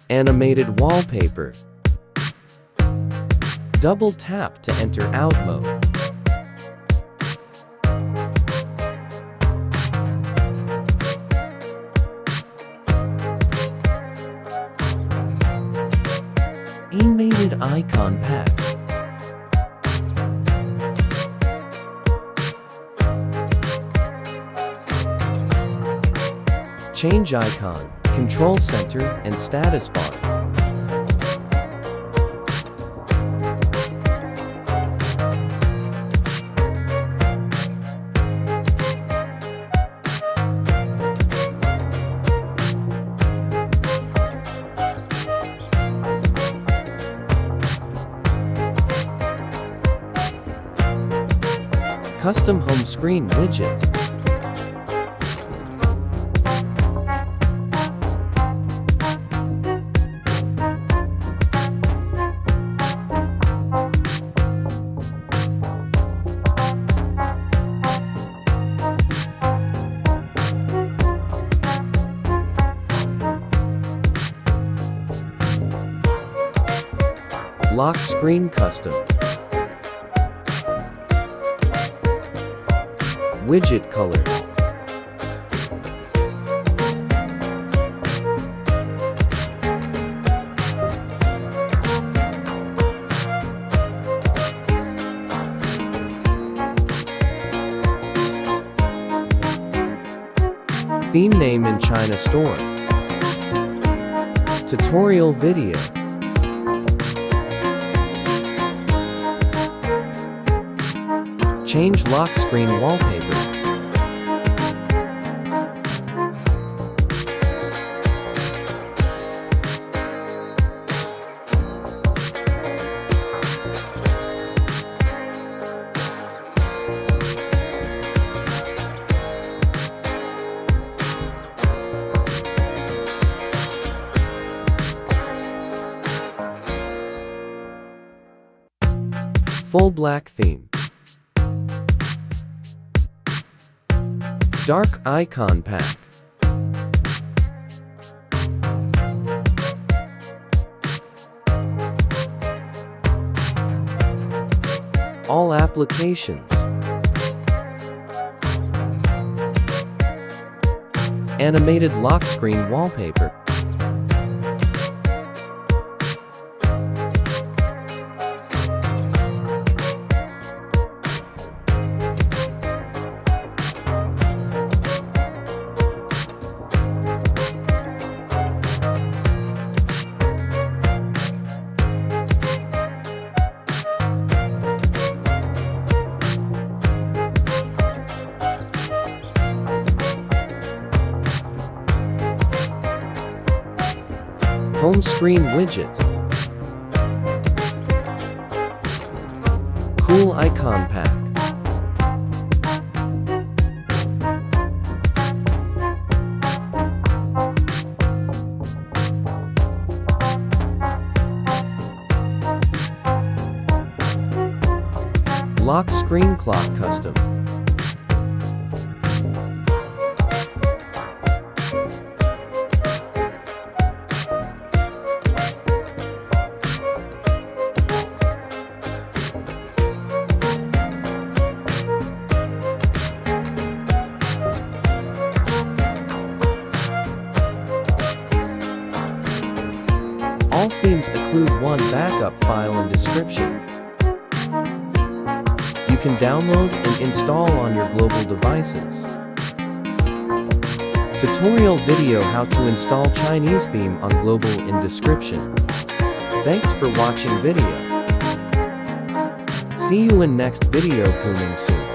Animated wallpaper. Double tap to enter out mode. Animated icon pack. Change icon, control center, and status bar. Custom home screen widget. Lock screen custom. Widget color. Theme name in China store. Tutorial video. Change lock screen wallpaper. Full black theme. Dark icon pack. All applications. Animated lock screen wallpaper. Home screen widget. Cool icon pack. Lock screen clock custom. All themes include one backup file and description. You can download and install on your global devices. Tutorial video how to install Chinese theme on global in description. Thanks for watching video. See you in next video coming soon.